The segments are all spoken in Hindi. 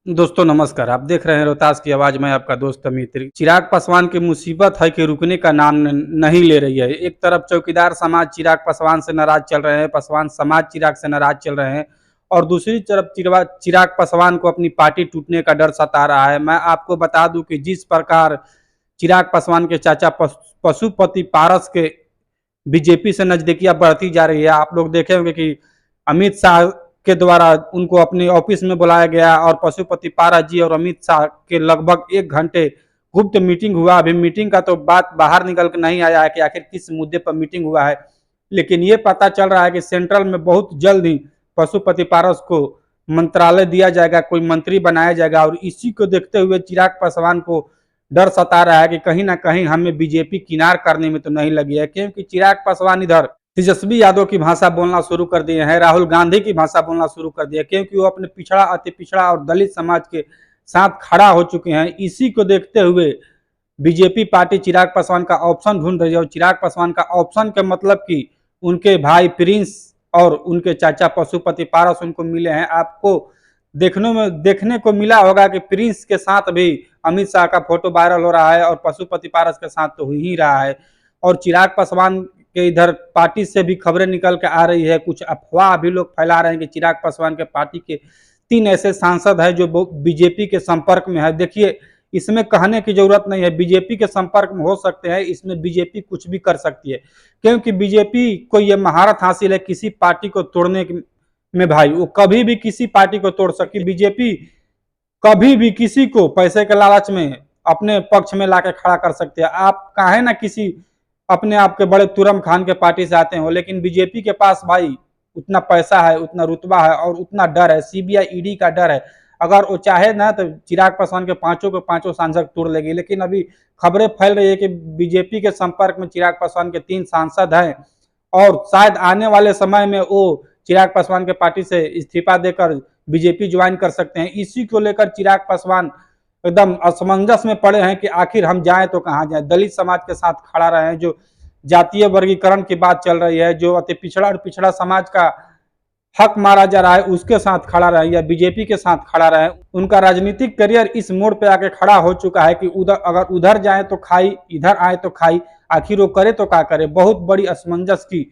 दोस्तों नमस्कार। आप देख रहे हैं रोहतास की आवाज़। मैं आपका दोस्त अमित। चिराग पासवान की मुसीबत है कि रुकने का नाम नहीं ले रही है। एक तरफ चौकीदार समाज चिराग पासवान से नाराज चल रहे हैं, पासवान समाज चिराग से नाराज चल रहे हैं, और दूसरी तरफ चिराग पासवान को अपनी पार्टी टूटने का डर सता रहा है। मैं आपको बता दूं कि जिस प्रकार चिराग पासवान के चाचा पशुपति पारस के बीजेपी से नजदीकियां बढ़ती जा रही है। आप लोग देखे होंगे कि अमित शाह के द्वारा उनको अपने ऑफिस में बुलाया गया और पशुपति पारस जी और अमित शाह के लगभग 1 घंटे गुप्त मीटिंग हुआ। अभी मीटिंग का तो बात बाहर निकल कर नहीं आया है कि आखिर किस मुद्दे पर मीटिंग हुआ है, लेकिन ये पता चल रहा है कि सेंट्रल में बहुत जल्द ही पशुपति पारस को मंत्रालय दिया जाएगा, कोई मंत्री बनाया जाएगा। और इसी को देखते हुए चिराग पासवान को डर सता रहा है कि कहीं ना कहीं हमें बीजेपी किनार करने में तो नहीं लगी है, क्योंकि चिराग पासवान इधर तेजस्वी यादव की भाषा बोलना शुरू कर दिए हैं, राहुल गांधी की भाषा बोलना शुरू कर दिया, क्योंकि वो अपने पिछड़ा, अति पिछड़ा और दलित समाज के साथ खड़ा हो चुके हैं। इसी को देखते हुए बीजेपी पार्टी चिराग पासवान का ऑप्शन ढूंढ रही है, और चिराग पासवान का ऑप्शन का मतलब कि उनके भाई प्रिंस और उनके चाचा पशुपति पारस उनको मिले हैं। आपको देखने को मिला होगा कि प्रिंस के साथ भी अमित शाह का फोटो वायरल हो रहा है और पशुपति पारस के साथ तो हो ही रहा है। और चिराग पासवान के इधर पार्टी से भी खबरें निकल के आ रही है, कुछ अफवाह भी लोग फैला रहे हैं कि चिराग पासवान के पार्टी के 3 ऐसे सांसद हैं जो बीजेपी के संपर्क में है। देखिए, इसमें कहने की जरूरत नहीं है, बीजेपी के संपर्क में हो सकते हैं, इसमें बीजेपी कुछ भी कर सकती है, क्योंकि बीजेपी को यह महारत हासिल है किसी पार्टी को तोड़ने में। भाई, वो कभी भी किसी पार्टी को तोड़ सकती। बीजेपी कभी भी किसी को पैसे के लालच में अपने पक्ष में लाके खड़ा कर सकते हैं। आप काहे ना किसी अपने आप के बड़े तुरम खान के पार्टी से आते हो, लेकिन बीजेपी के पास भाई उतना पैसा है, उतना रुतबा है और उतना डर है, सीबीआई ईडी का डर है। अगर वो चाहे ना तो चिराग पासवान के पांचों के पांचों सांसद तोड़ लेगी। लेकिन अभी खबरें फैल रही है कि बीजेपी के संपर्क में चिराग पासवान के 3 सांसद हैं, और शायद आने वाले समय में वो चिराग पासवान के पार्टी से इस्तीफा देकर बीजेपी ज्वाइन कर सकते हैं। इसी को लेकर चिराग पासवान एकदम असमंजस में पड़े हैं कि आखिर हम जाएं तो कहां जाएं। दलित समाज के साथ खड़ा रहे हैं, जो जातीय वर्गीकरण की बात चल रही है, जो अति पिछड़ा और पिछड़ा समाज का हक मारा जा रहा है, उसके साथ खड़ा रहे या बीजेपी के साथ खड़ा रहे। उनका राजनीतिक करियर इस मोड़ पे आके खड़ा हो चुका है कि अगर उधर जाए तो खाई, इधर आए तो खाई, आखिर वो करे तो क्या करे। बहुत बड़ी असमंजस की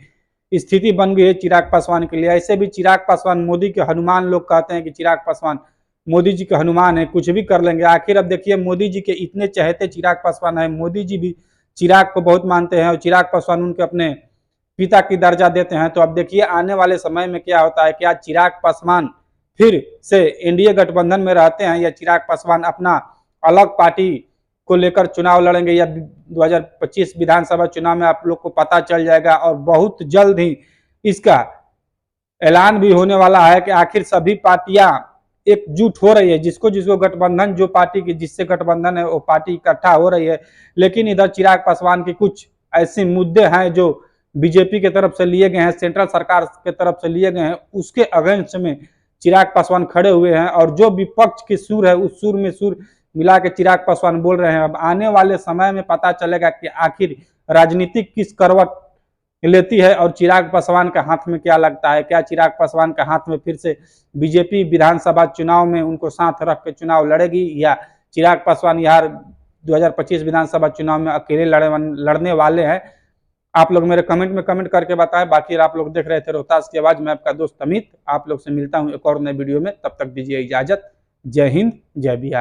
स्थिति बन गई है चिराग पासवान के लिए। ऐसे भी चिराग पासवान मोदी के हनुमान, लोग कहते हैं कि चिराग पासवान मोदी जी के हनुमान है, कुछ भी कर लेंगे। आखिर अब देखिए, मोदी जी के इतने चहेते चिराग पासवान है, मोदी जी भी चिराग को बहुत मानते हैं और चिराग पासवान उनके अपने पिता की दर्जा देते हैं। तो अब देखिए आने वाले समय में क्या होता है। क्या चिराग पासवान फिर से एनडीए गठबंधन में रहते हैं, या चिराग पासवान अपना अलग पार्टी को लेकर चुनाव लड़ेंगे, या 2025 विधानसभा चुनाव में आप लोग को पता चल जाएगा। और बहुत जल्द ही इसका ऐलान भी होने वाला है कि आखिर सभी पार्टियां एकजुट हो रही है, जिसको जिसको गठबंधन, जो पार्टी की जिससे गठबंधन है वो पार्टी इकट्ठा हो रही है। लेकिन इधर चिराग पासवान की कुछ ऐसे मुद्दे हैं जो बीजेपी के तरफ से लिए गए हैं, सेंट्रल सरकार के तरफ से लिए गए हैं, उसके अगेंस्ट में चिराग पासवान खड़े हुए हैं। और जो विपक्ष की सुर है, उस सुर में सुर मिला के चिराग पासवान बोल रहे हैं। अब आने वाले समय में पता चलेगा कि आखिर राजनीतिक किस करवट लेती है और चिराग पासवान के हाथ में क्या लगता है। क्या चिराग पासवान के हाथ में फिर से बीजेपी विधानसभा चुनाव में उनको साथ रख के चुनाव लड़ेगी, या चिराग पासवान यार 2025 विधानसभा चुनाव में अकेले लड़ने वाले हैं। आप लोग मेरे कमेंट में कमेंट करके बताएं। बाकी आप लोग देख रहे थे रोहतास की आवाज। मैं आपका दोस्त अमित, आप लोग से मिलता हूं एक और नए वीडियो में। तब तक दीजिए इजाजत। जय हिंद, जय बिहार।